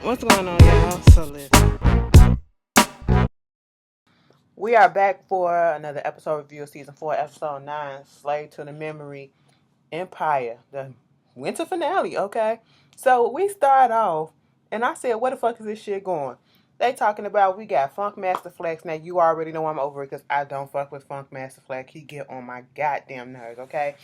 What's going on, y'all? So listen. We are back for another episode review of season 4, episode 9, Slave to the Memory Empire, the winter finale, okay? So we start off, and I said, where the fuck is this shit going? They talking about we got Funk Master Flex. Now, you already know I'm over it because I don't fuck with Funk Master Flex. He get on my goddamn nerves, okay?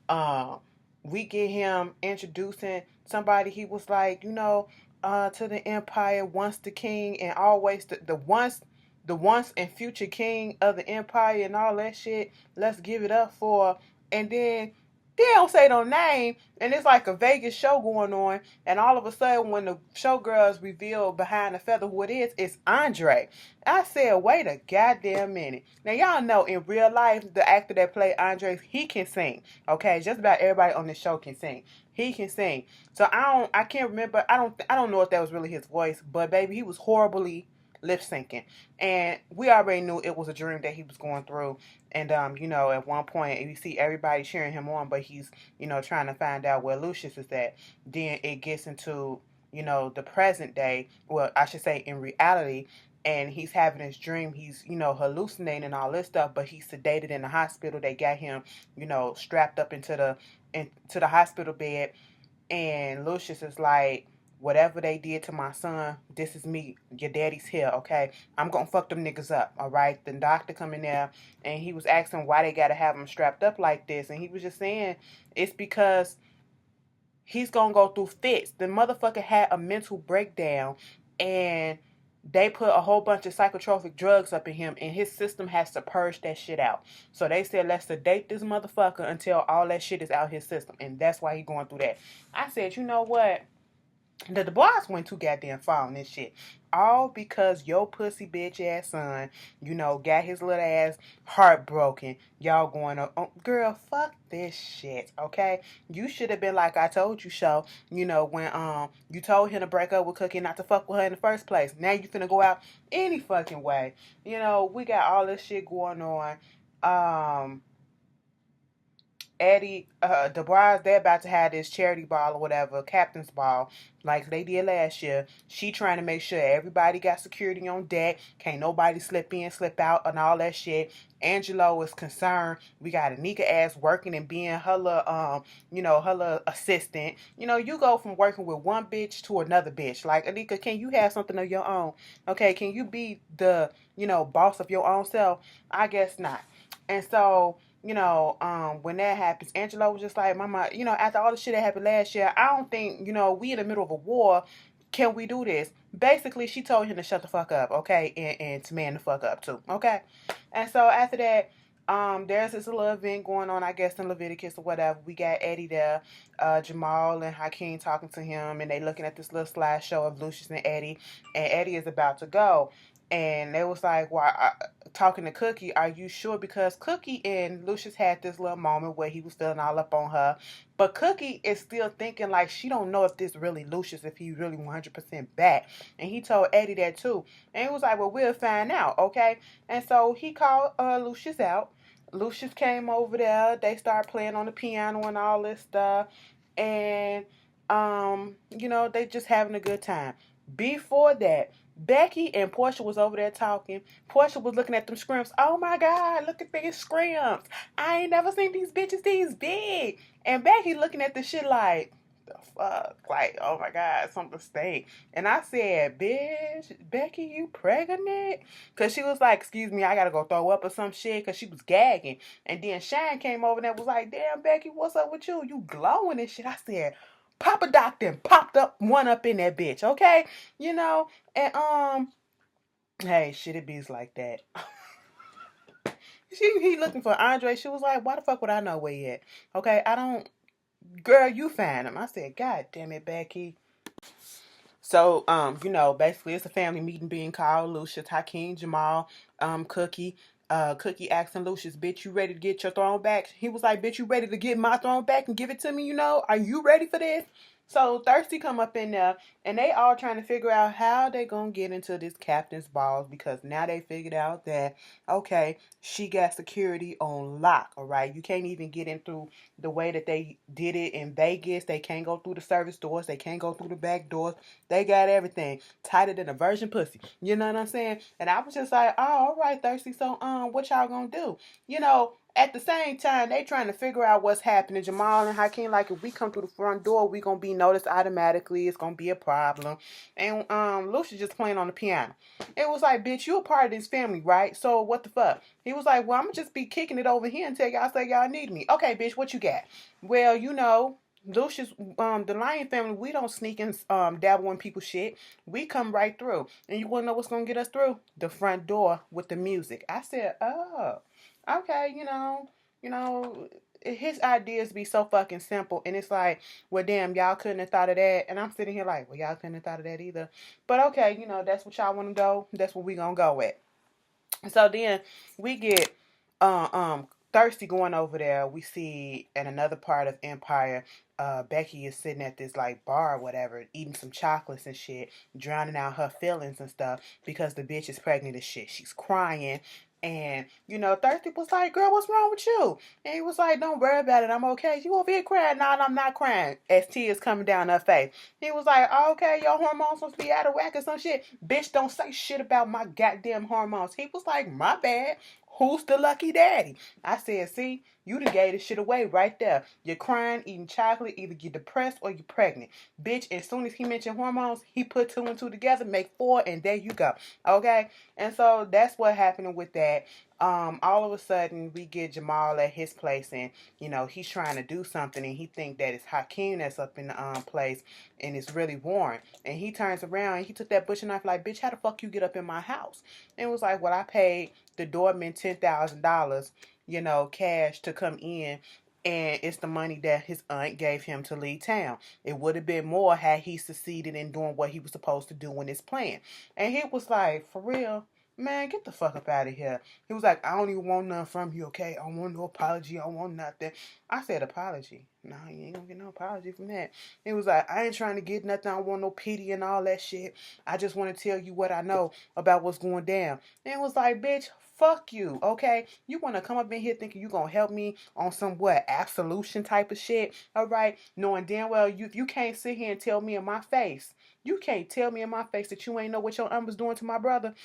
Um, we get him introducing somebody. He was like, to the empire, once the king and always the once and future king of the empire and all that shit. Let's give it up for. And then they don't say no name, and it's like a Vegas show going on, and all of a sudden, when the showgirls reveal behind the feather who it is, it's Andre. I said, wait a goddamn minute. Now y'all know in real life, the actor that played Andre, he can sing. Okay, just about everybody on the show can sing. He can sing. So I can't remember. I don't know if that was really his voice, but baby, he was horribly lip syncing, and we already knew it was a dream that he was going through. And at one point you see everybody cheering him on, but he's trying to find out where Lucius is at. Then it gets into the present day. Well, I should say in reality, and he's having his dream. He's hallucinating and all this stuff, but he's sedated in the hospital. They got him strapped up into the hospital bed, and Lucius is like, whatever they did to my son, this is me. Your daddy's here, okay? I'm gonna fuck them niggas up, all right? The doctor come in there, and he was asking why they gotta have him strapped up like this, and he was just saying it's because he's gonna go through fits. The motherfucker had a mental breakdown, and they put a whole bunch of psychotropic drugs up in him, and his system has to purge that shit out. So they said, let's sedate this motherfucker until all that shit is out his system, and that's why he going through that. I said, you know what? The boss went too goddamn far on this shit. All because your pussy bitch ass son, got his little ass heartbroken. Y'all going up. Oh, girl, fuck this shit, okay? You should have been like I told you so, when you told him to break up with Cookie, not to fuck with her in the first place. Now you finna go out any fucking way. We got all this shit going on. Eddie, Dubois, they're about to have this charity ball or whatever, captain's ball, like they did last year. She trying to make sure everybody got security on deck. Can't nobody slip in, slip out, and all that shit. Angelo is concerned. We got Anika ass working and being her little, her little assistant. You go from working with one bitch to another bitch. Like, Anika, can you have something of your own? Okay, can you be the, boss of your own self? I guess not. And so when that happens, Angelo was just like, Mama, after all the shit that happened last year, I don't think, we in the middle of a war. Can we do this? Basically, she told him to shut the fuck up, okay? And to man the fuck up too, okay? And so after that, there's this little event going on, I guess, in Leviticus or whatever. We got Eddie there, Jamal and Hakeem talking to him, and they looking at this little slideshow of Lucius and Eddie, and Eddie is about to go. And they was like, "Why?" Talking to Cookie, are you sure? Because Cookie and Lucius had this little moment where he was feeling all up on her, but Cookie is still thinking like she don't know if this really Lucius, if he really 100% back. And he told Eddie that too, and he was like, "Well, we'll find out, okay?" And so he called Lucius out. Lucius came over there. They started playing on the piano and all this stuff, and they just having a good time. Before that, Becky and Portia was over there talking. Portia was looking at them scrimps. Oh my God, look at these scrimps. I ain't never seen these bitches these big. And Becky looking at the shit like, the fuck? Like, oh my God, something stink. And I said, bitch, Becky, you pregnant? Because she was like, excuse me, I got to go throw up or some shit because she was gagging. And then Shine came over and was like, damn, Becky, what's up with you? You glowing and shit. I said, Papa Doc then popped up one up in that bitch, okay? You know, and hey, shit, it bees like that. He looking for Andre. She was like, why the fuck would I know where he at? Okay, I don't. Girl, you find him. I said, God damn it, Becky. So, basically it's a family meeting being called. Lucius, Hakeem, Jamal, Cookie. Cookie asking Lucius, bitch, you ready to get your throne back? He was like, bitch, you ready to get my throne back and give it to me, Are you ready for this? So Thirsty come up in there, and they all trying to figure out how they gonna get into this captain's balls, because now they figured out that, okay, she got security on lock. All right, you can't even get in through the way that they did it in Vegas. They can't go through the service doors. They can't go through the back doors. They got everything tighter than a virgin pussy. You know what I'm saying? And I was just like, oh, all right, Thirsty. So what y'all gonna do? You know, at the same time, they trying to figure out what's happening. Jamal and Hakeem, like, if we come through the front door, we gonna be noticed automatically. It's gonna be a problem. And Lucius just playing on the piano. It was like, bitch, you a part of this family, right? So what the fuck? He was like, well, I'm gonna just be kicking it over here until y'all say y'all need me. Okay, bitch, what you got? Well, you know, Lucius, the Lion family, we don't sneak and dabble in people's shit. We come right through. And you wanna know what's gonna get us through? The front door with the music. I said, oh. Okay, you know, his ideas be so fucking simple, and it's like, well, damn, y'all couldn't have thought of that, and I'm sitting here like, well, y'all couldn't have thought of that either, but okay, that's what y'all want to go, that's what we gonna go with. So then we get Thirsty going over there. We see in another part of Empire, Becky is sitting at this like bar or whatever, eating some chocolates and shit, drowning out her feelings and stuff because the bitch is pregnant as shit. She's crying. And Thirsty was like, "Girl, what's wrong with you?" And he was like, "Don't worry about it. I'm okay." You over here crying? Nah, I'm not crying. As tears coming down her face. He was like, oh, "Okay, your hormones supposed to be out of whack or some shit." Bitch, don't say shit about my goddamn hormones. He was like, "My bad. Who's the lucky daddy?" I said, "See, you done gave this shit away right there. You're crying, eating chocolate, either you're depressed or you're pregnant." Bitch, as soon as he mentioned hormones, he put two and two together, make four, and there you go. Okay? And so that's what happened with that. All of a sudden we get Jamal at his place, and he's trying to do something, and he think that it's Hakeem that's up in the place, and it's really Warren. And he turns around and he took that butcher knife like, "Bitch, how the fuck you get up in my house?" And it was like, "Well, I paid the doorman $10,000, cash to come in, and it's the money that his aunt gave him to leave town. It would have been more had he succeeded in doing what he was supposed to do in his plan." And he was like, "For real? Man, get the fuck up out of here." He was like, "I don't even want nothing from you, okay? I don't want no apology. I don't want nothing." I said, "Apology? No, you ain't gonna get no apology from that." He was like, "I ain't trying to get nothing. I don't want no pity and all that shit. I just want to tell you what I know about what's going down." And it was like, "Bitch, fuck you, okay? You want to come up in here thinking you going to help me on some, what, absolution type of shit, all right? Knowing damn well you can't sit here and tell me in my face. You can't tell me in my face that you ain't know what your aunt was doing to my brother.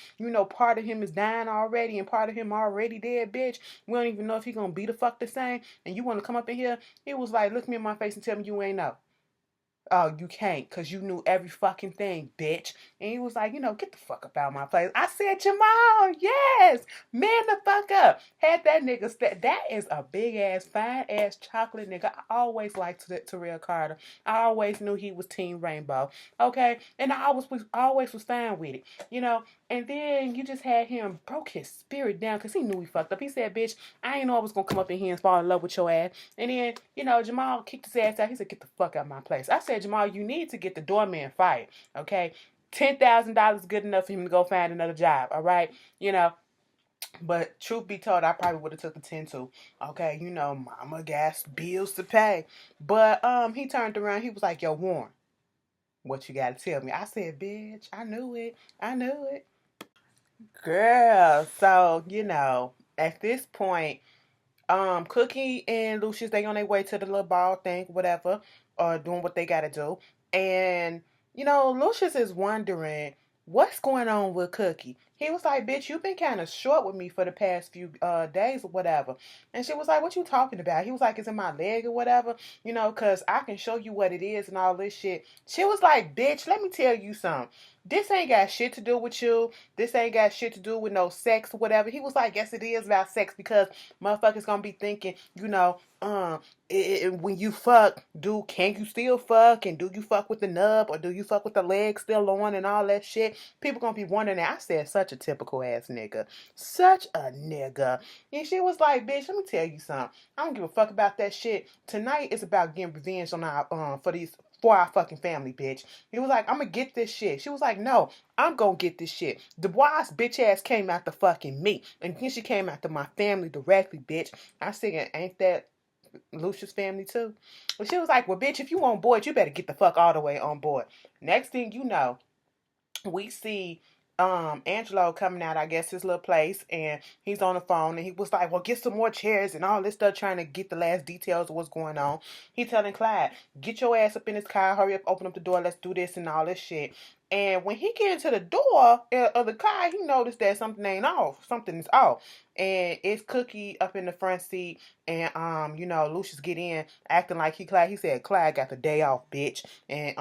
Part of him is dying already and part of him already dead, bitch. We don't even know if he gonna be the fuck the same. And you want to come up in here?" He was like, "Look me in my face and tell me you ain't know." "Oh, you can't, because you knew every fucking thing, bitch." And he was like, "Get the fuck up out of my place." I said, "Jamal, yes, man the fuck up." Had that nigga, that is a big ass, fine ass chocolate nigga. I always liked Terrell Carter. I always knew he was Team Rainbow. Okay? And I always was fine with it. And then you just had him broke his spirit down because he knew he fucked up. He said, "Bitch, I ain't know I was gonna come up in here and fall in love with your ass." And then, Jamal kicked his ass out. He said, "Get the fuck out of my place." I said, "Jamal, you need to get the doorman fired, okay? $10,000 good enough for him to go find another job, all right? But truth be told, I probably would have took the 10 too. Okay, mama got bills to pay. But he turned around, he was like, "Yo, Warren, what you gotta tell me?" I said, "Bitch, I knew it. I knew it." Girl, so at this point, Cookie and Lucius, they on their way to the little ball thing, whatever, or doing what they gotta do. And, Lucius is wondering what's going on with Cookie. He was like, "Bitch, you've been kind of short with me for the past few days or whatever." And she was like, "What you talking about?" He was like, "It's in my leg or whatever, because I can show you what it is and all this shit." She was like, "Bitch, let me tell you something. This ain't got shit to do with you. This ain't got shit to do with no sex or whatever." He was like, "Yes, it is about sex, because motherfuckers gonna be thinking, when you fuck, can you still fuck? And do you fuck with the nub, or do you fuck with the leg still on and all that shit?" People gonna be wondering that. I said, such a typical ass nigga. Such a nigga. And she was like, "Bitch, let me tell you something. I don't give a fuck about that shit. Tonight is about getting revenge on our for our fucking family, bitch." He was like, "I'm gonna get this shit." She was like, "No, I'm gonna get this shit. Dubois bitch ass came after fucking me, and then she came after my family directly, bitch." I said, "Ain't that Lucia's family too. But she was like, well, bitch, if you on board, you better get the fuck all the way on board. Next thing you know, we see Angelo coming out, I guess, his little place, and he's on the phone, and he was like, well, get some more chairs and all this stuff, trying to get the last details of what's going on. He telling Clyde, get your ass up in his car, hurry up, open up the door, let's do this and all this shit. And when he get into the door of the car, he noticed that something ain't off. Something is off. And it's Cookie up in the front seat, and Lucius get in acting like he said Clyde got the day off, bitch. And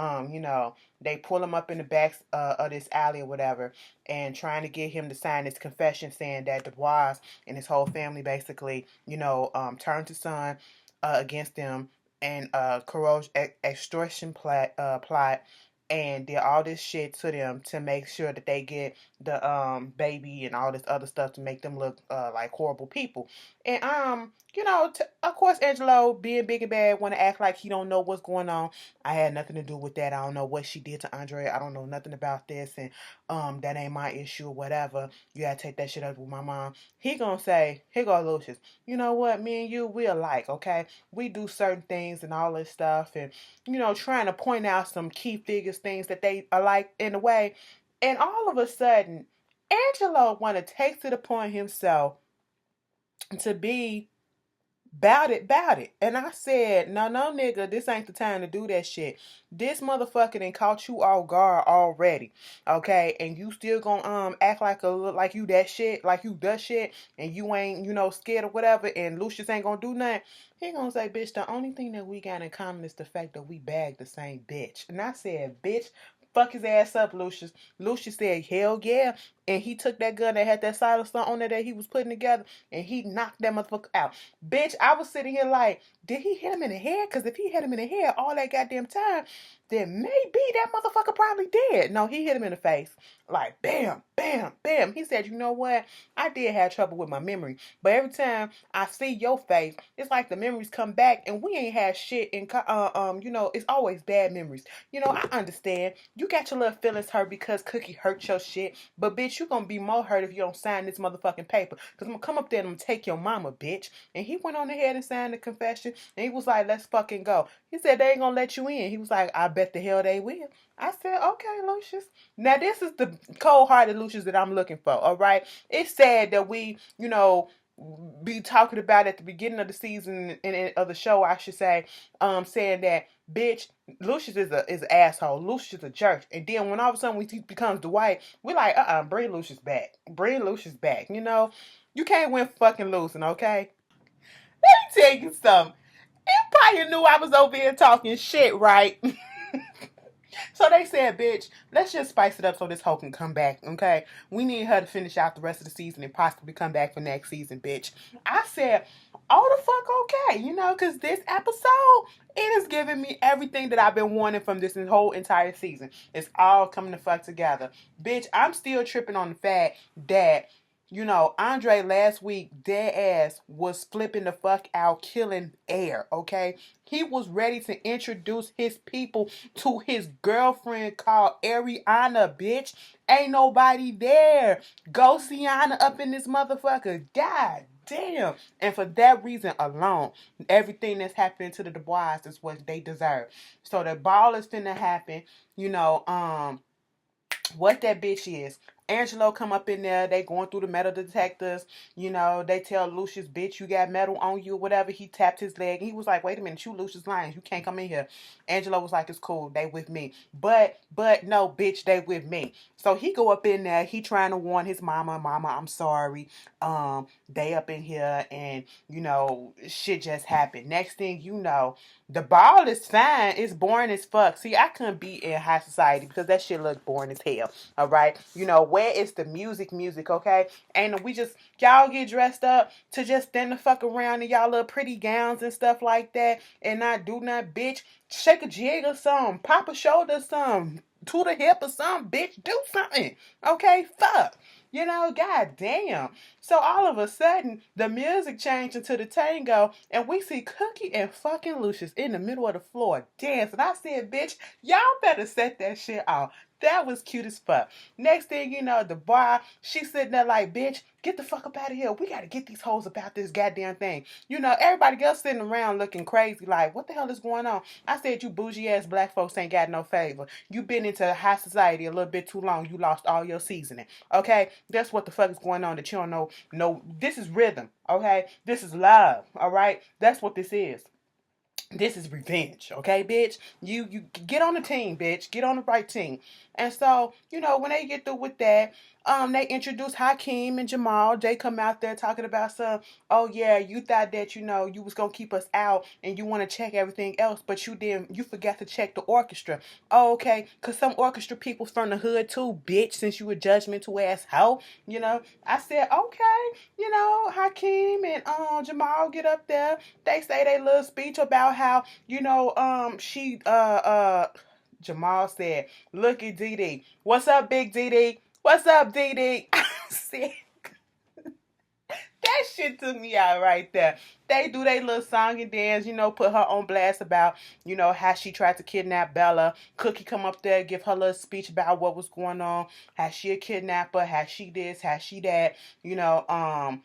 they pull him up in the back of this alley or whatever, and trying to get him to sign this confession saying that Dubois and his whole family basically, turned to son against them, and extortion plot, and did all this shit to them to make sure that they get the baby and all this other stuff to make them look like horrible people. And of course, Angelo, being big and bad, want to act like he don't know what's going on. I had nothing to do with that. I don't know what she did to Andre. I don't know nothing about this, and that ain't my issue or whatever. You gotta take that shit up with my mom. He gonna say, here go Lucius. You know what? Me and you, we alike, okay? We do certain things and all this stuff, and trying to point out some key figures, things that they are like in a way. And all of a sudden, Angelo want to take to the point himself to be bout it. And I said, no, nigga, this ain't the time to do that shit. This motherfucker done caught you off guard already, okay? And you still gonna act like you that shit, like you the shit, and you ain't, scared or whatever, and Lucius ain't gonna do nothing. He gonna say, bitch, the only thing that we got in common is the fact that we bagged the same bitch. And I said, bitch, fuck his ass up, Lucius. Lucius said, hell yeah. And he took that gun that had that silencer on there that he was putting together, and he knocked that motherfucker out. Bitch, I was sitting here like, did he hit him in the head? Because if he hit him in the head all that goddamn time, then maybe that motherfucker probably dead. No, he hit him in the face. Like, bam, bam, bam. He said, you know what? I did have trouble with my memory. But every time I see your face, it's like the memories come back, and we ain't had shit in, it's always bad memories. I understand. You got your little feelings hurt because Cookie hurt your shit. But, bitch, you gonna be more hurt if you don't sign this motherfucking paper. Because I'm gonna come up there and I'm gonna take your mama, bitch. And he went on ahead and signed the confession. And he was like, let's fucking go. He said, they ain't gonna let you in. He was like, I bet the hell they will. I said, okay, Lucius. Now, this is the cold-hearted Lucius that I'm looking for, all right? It's sad that we, be talking about at the beginning of the season of the show, I should say, saying that, bitch, Lucius is an asshole. Lucius is a jerk. And then when all of a sudden he becomes Dwight, we like, bring Lucius back. Bring Lucius back. You can't win fucking losing, okay? Let me tell you something. Empire knew I was over here talking shit, right? So they said, bitch, let's just spice it up so this hoe can come back, okay? We need her to finish out the rest of the season and possibly come back for next season, bitch. I said, oh, the fuck okay, because this episode, it is giving me everything that I've been wanting from this whole entire season. It's all coming to fuck together. Bitch, I'm still tripping on the fact that Andre last week, dead ass, was flipping the fuck out, killing air, okay? He was ready to introduce his people to his girlfriend called Ariana, bitch. Ain't nobody there. Go Sienna up in this motherfucker. God damn. And for that reason alone, everything that's happening to the Dubois is what they deserve. So the ball is finna happen, what that bitch is. Angelo come up in there. They going through the metal detectors. They tell Lucius, bitch, you got metal on you or whatever. He tapped his leg. He was like, wait a minute, you Lucius Lyons. You can't come in here. Angelo was like, it's cool. They with me. But no, bitch, they with me. So he go up in there. He trying to warn his mama, I'm sorry. They up in here and, shit just happened. Next thing you know, the ball is fine. It's boring as fuck. See, I couldn't be in high society because that shit looked boring as hell. All right? Where is the music, okay? And y'all get dressed up to just stand the fuck around in y'all little pretty gowns and stuff like that and not do nothing, bitch. Shake a jig or something. Pop a shoulder or something. Toot a hip or something, bitch. Do something. Okay? Fuck. You know, god damn. So all of a sudden, the music changed into the tango, and we see Cookie and fucking Lucius in the middle of the floor dancing. I said, bitch, y'all better set that shit off. That was cute as fuck. Next thing you know, the bar, she's sitting there like, bitch, get the fuck up out of here. We gotta get these hoes about this goddamn thing. You know, everybody else sitting around looking crazy like, what the hell is going on? I said, you bougie ass black folks ain't got no favor. You been into high society a little bit too long. You lost all your seasoning. Okay? That's what the fuck is going on that you don't know. No, this is rhythm. Okay? This is love. All right? That's what this is. This is revenge, okay, bitch? You get on the team, bitch. Get on the right team. And so, you know, when they get through with that, they introduce Hakeem and Jamal. They come out there talking about some, oh yeah, you thought that, you know, you was gonna keep us out and you want to check everything else, but you forgot to check the orchestra. Oh, okay, cause some orchestra people's from the hood too, bitch, since you a judgmental ass hoe. You know, I said, okay, you know, Hakeem and Jamal get up there. They say they little speech about how, you know, Jamal said, look at DD. What's up, big DD? What's up, DD? I said, that shit took me out right there. They do their little song and dance, you know, put her on blast about, you know, how she tried to kidnap Bella. Cookie come up there, give her little speech about what was going on. How she a kidnapper, how she this, how she that, you know,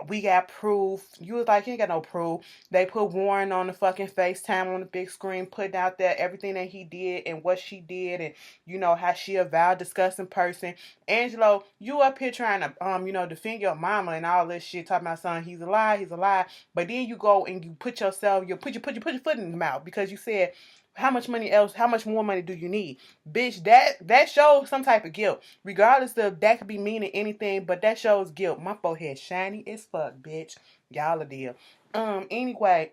we got proof. You was like, you ain't got no proof. They put Warren on the fucking FaceTime on the big screen, putting out there everything that he did and what she did, and you know how she a vile, disgusting person. Angelo, you up here trying to you know, defend your mama and all this shit, talking about son, he's a lie. But then you go and you put yourself, put your foot in the mouth because you said, how much more money do you need? Bitch, that shows some type of guilt. Regardless of that could be meaning anything, but that shows guilt. My forehead shiny as fuck, bitch. Y'all a deal. Anyway,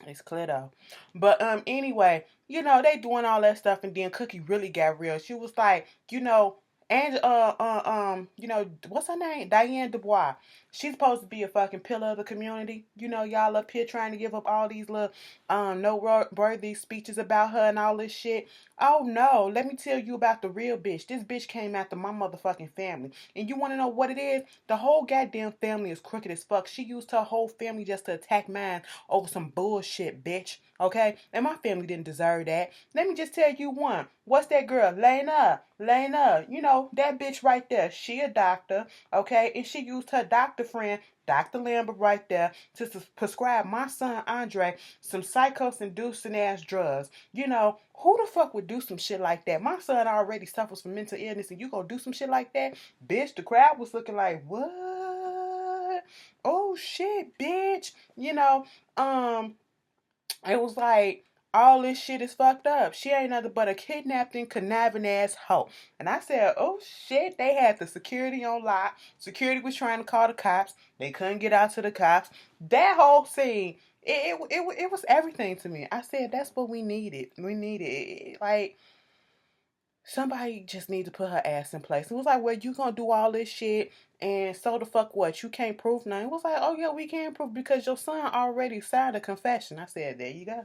it's clear though. But anyway, you know, they doing all that stuff and then Cookie really got real. She was like, you know, and you know, what's her name? Diane Dubois. She's supposed to be a fucking pillar of the community. You know, y'all up here trying to give up all these little noteworthy speeches about her and all this shit. Oh no, let me tell you about the real bitch. This bitch came after my motherfucking family. And you wanna know what it is? The whole goddamn family is crooked as fuck. She used her whole family just to attack mine over some bullshit, bitch. Okay? And my family didn't deserve that. Let me just tell you one. What's that girl? Lena. You know, that bitch right there. She a doctor, okay? And she used her doctor friend, Dr. Lambert, right there to prescribe my son Andre some psychos-inducing ass drugs. You know, who the fuck would do some shit like that? My son already suffers from mental illness and you gonna do some shit like that? Bitch, the crowd was looking like, what? Oh shit, bitch. You know, it was like, all this shit is fucked up. She ain't nothing but a kidnapped and conniving ass hoe. And I said, oh shit, they had the security on lock. Security was trying to call the cops. They couldn't get out to the cops. That whole scene, it was everything to me. I said, that's what we needed. We needed it. Like, somebody just need to put her ass in place. It was like, well, you gonna do all this shit and so the fuck what? You can't prove nothing. It was like, oh yeah, we can prove because your son already signed a confession. I said, there you go.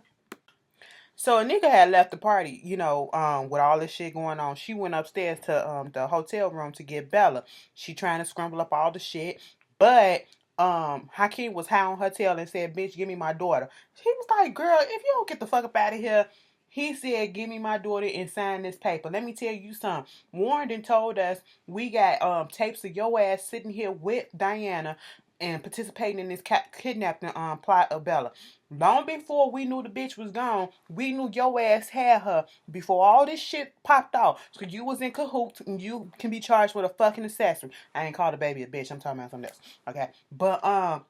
So a nigga had left the party, you know, with all this shit going on. She went upstairs to the hotel room to get Bella. She trying to scramble up all the shit. But Hakeem was high on her tail and said, bitch, give me my daughter. He was like, girl, if you don't get the fuck up out of here, he said, give me my daughter and sign this paper. Let me tell you something. Warren done told us we got tapes of your ass sitting here with Diana and participating in this kidnapping plot of Bella. Long before we knew the bitch was gone, we knew your ass had her before all this shit popped off. So you was in cahoots and you can be charged with a fucking accessory. I ain't called the baby a bitch. I'm talking about something else. Okay. But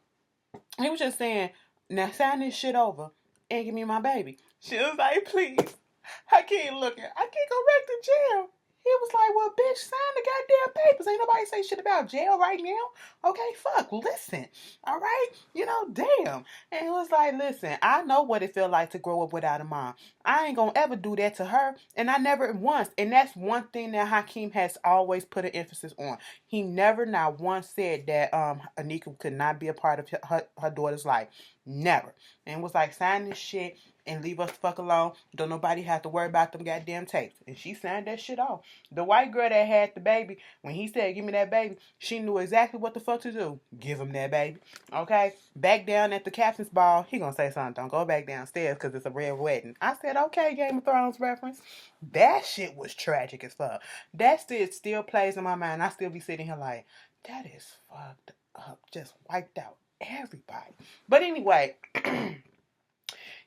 he was just saying, now sign this shit over and give me my baby. She was like, please. I can't look at. I can't go back to jail. He was like, well, bitch, sign the goddamn papers. Ain't nobody say shit about jail right now. Okay, fuck, listen. All right? You know, damn. And he was like, listen, I know what it felt like to grow up without a mom. I ain't gonna ever do that to her. And I never once. And that's one thing that Hakeem has always put an emphasis on. He never not once said that Anika could not be a part of her daughter's life. Never. And was like, sign this shit and leave us the fuck alone. Don't nobody have to worry about them goddamn tapes. And she signed that shit off. The white girl that had the baby, when he said, give me that baby, she knew exactly what the fuck to do. Give him that baby. Okay? Back down at the captain's ball, he gonna say something. Don't go back downstairs because it's a red wedding. I said, okay, Game of Thrones reference. That shit was tragic as fuck. That shit still plays in my mind. I still be sitting here like, that is fucked up. Just wiped out everybody. But anyway,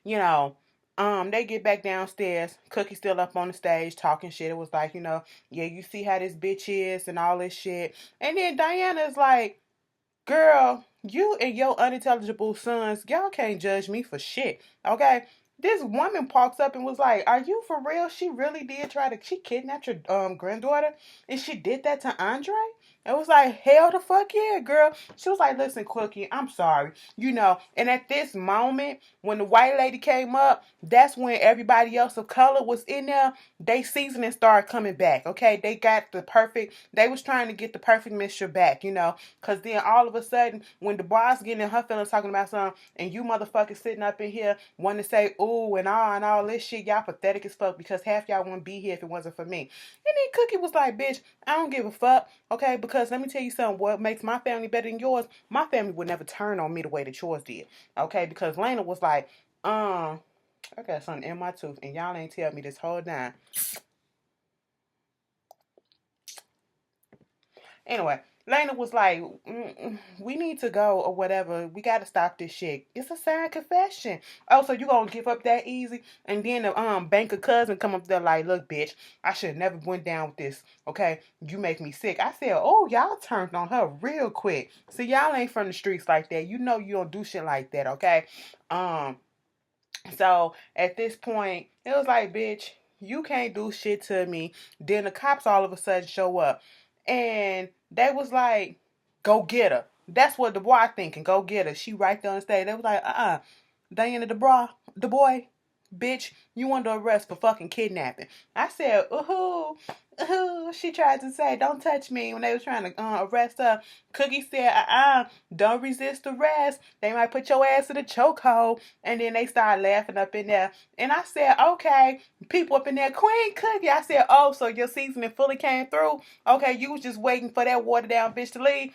you know, they get back downstairs. Cookie still up on the stage talking shit. It was like, yeah, you see how this bitch is and all this shit. And then Diana's like, girl, you and your unintelligible sons, y'all can't judge me for shit. Okay? This woman walks up and was like, are you for real? She really did she kidnapped your granddaughter? And she did that to Andre? It was like, hell the fuck yeah, girl. She was like, listen, Cookie, I'm sorry. And at this moment, when the white lady came up, that's when everybody else of color was in there. They seasoning started coming back, okay? They was trying to get the perfect mixture back, because then all of a sudden, when the boss getting in her feelings talking about something, and you motherfuckers sitting up in here wanting to say, ooh, and all this shit, y'all pathetic as fuck, because half y'all wouldn't be here if it wasn't for me. And then Cookie was like, bitch, I don't give a fuck, okay? Because let me tell you something, what makes my family better than yours, my family would never turn on me the way that yours did, okay? Because Lena was like, I got something in my tooth, and y'all ain't tell me this whole time. Anyway, Lena was like, we need to go or whatever. We got to stop this shit. It's a sad confession. Oh, so you going to give up that easy? And then the banker cousin come up there like, look, bitch, I should have never went down with this. Okay, you make me sick. I said, oh, y'all turned on her real quick. See, y'all ain't from the streets like that. You know you don't do shit like that, okay? So at this point, it was like, bitch, you can't do shit to me. Then the cops all of a sudden show up. And they was like, go get her. That's what the boy thinking. Go get her. She right there on the stage. They was like, Diana the boy, bitch, you under arrest for fucking kidnapping. I said, ooh, she tried to say, don't touch me when they was trying to arrest her. Cookie said, don't resist arrest. They might put your ass in a chokehold. And then they started laughing up in there. And I said, okay, people up in there, Queen Cookie. I said, oh, so your seasoning fully came through? Okay, you was just waiting for that watered down bitch to leave?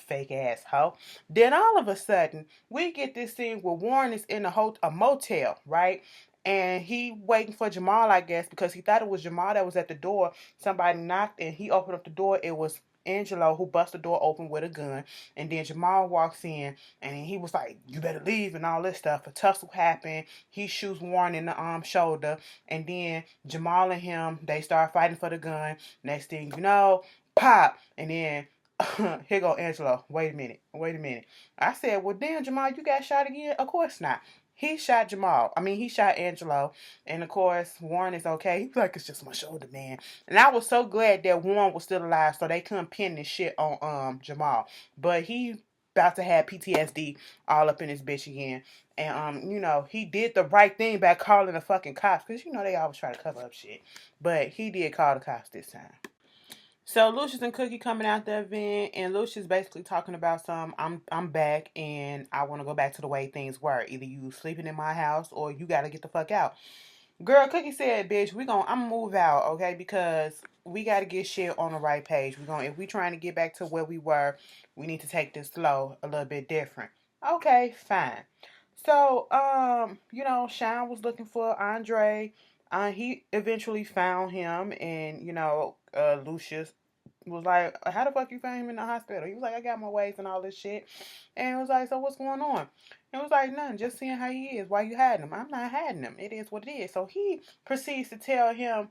Fake ass hoe. Then all of a sudden, we get this scene where Warren is in a motel, right? And he waiting for Jamal, I guess, because he thought it was Jamal that was at the door. Somebody knocked and he opened up the door. It was Angelo who bust the door open with a gun. And then Jamal walks in and he was like, you better leave and all this stuff. A tussle happened. He shoots Warren in the shoulder. And then Jamal and him, they start fighting for the gun. Next thing you know, pop. And then here go Angelo. Wait a minute. I said, well, damn, Jamal, you got shot again? Of course not. He shot he shot Angelo. And of course, Warren is okay. He's like, it's just my shoulder, man. And I was so glad that Warren was still alive so they couldn't pin this shit on Jamal. But he about to have PTSD all up in his bitch again. And, he did the right thing by calling the fucking cops. Because, they always try to cover up shit. But he did call the cops this time. So Lucius and Cookie coming out the event, and Lucius basically talking about I'm back and I want to go back to the way things were. Either you sleeping in my house or you got to get the fuck out. Girl, Cookie said, bitch, I'm gonna move out, okay? Because we got to get shit on the right page. If we trying to get back to where we were, we need to take this slow, a little bit different. Okay, fine. So, Sean was looking for Andre. He eventually found him, and, Lucius was like, how the fuck you found him in the hospital? He was like, I got my ways and all this shit. And it was like, so what's going on? And it was like, nothing, just seeing how he is. Why you hiding him? I'm not hiding him. It is what it is. So he proceeds to tell him,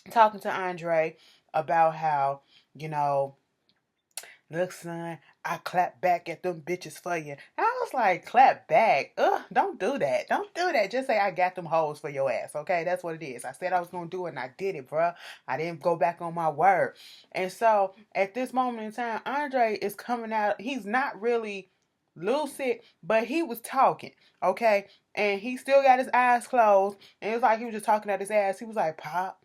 talking to Andre, about how, look, son, I clap back at them bitches for you. And I was like, clap back? Ugh, don't do that. Don't do that. Just say I got them hoes for your ass, okay? That's what it is. I said I was going to do it, and I did it, bruh. I didn't go back on my word. And so, at this moment in time, Andre is coming out. He's not really lucid, but he was talking, okay? And he still got his eyes closed. And it was like he was just talking at his ass. He was like, pop,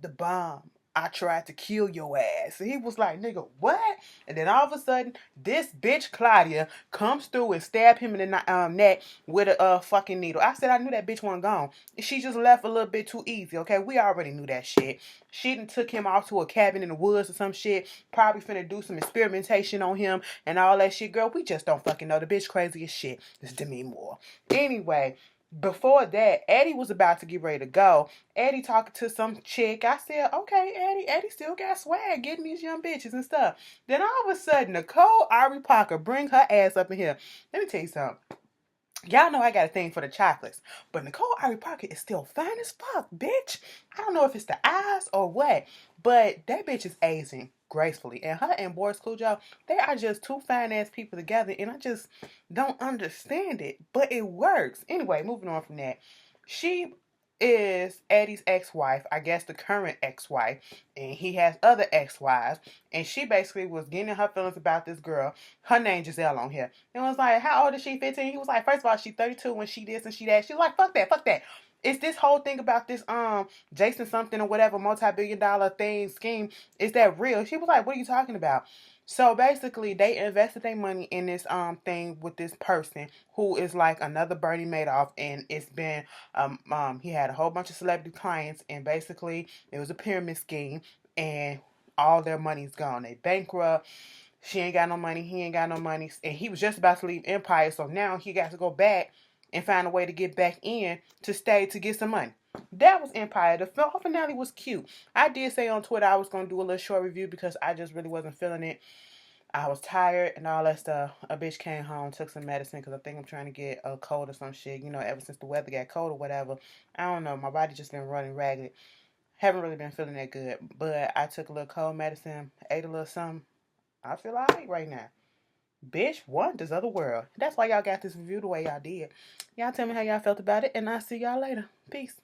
the bomb. I tried to kill your ass. And he was like, nigga, what? And then all of a sudden, this bitch Claudia comes through and stab him in the neck with a fucking needle. I said I knew that bitch wasn't gone. She just left a little bit too easy, okay? We already knew that shit. She done took him off to a cabin in the woods or some shit. Probably finna do some experimentation on him and all that shit. Girl, we just don't fucking know. The bitch crazy as shit. It's Demi Moore. Anyway, before that, Eddie was about to get ready to go. Eddie talking to some chick. I said, okay, Eddie. Eddie still got swag getting these young bitches and stuff. Then all of a sudden, Nicole Ari Parker bring her ass up in here. Let me tell you something. Y'all know I got a thing for the chocolates. But Nicole Ari Parker is still fine as fuck, bitch. I don't know if it's the eyes or what. But that bitch is aging gracefully. And her and Boris Klujo, they are just two fine ass people together. And I just don't understand it. But it works. Anyway, moving on from that. She is Eddie's ex-wife, I guess the current ex-wife, and he has other ex-wives, and she basically was getting her feelings about this girl. Her name Giselle on here. And was like, how old is she? 15? He was like, first of all, she's 32 when she this and she that. She was like, fuck that, fuck that. It's this whole thing about this Jason something or whatever multi-billion-dollar thing scheme. Is that real? She was like, what are you talking about? So basically, they invested their money in this thing with this person who is like another Bernie Madoff, and it's been he had a whole bunch of celebrity clients, and basically it was a pyramid scheme, and all their money's gone. They bankrupt. She ain't got no money. He ain't got no money, and he was just about to leave Empire, so now he got to go back and find a way to get back in to stay to get some money. That was Empire. The finale was cute. I did say on Twitter I was going to do a little short review because I just really wasn't feeling it. I was tired and all that stuff. A bitch came home, took some medicine because I think I'm trying to get a cold or some shit. You know, ever since the weather got cold or whatever. I don't know. My body just been running ragged. Haven't really been feeling that good. But I took a little cold medicine, ate a little something. I feel alright right now. Bitch, what does other world? That's why y'all got this review the way y'all did. Y'all tell me how y'all felt about it, and I'll see y'all later. Peace.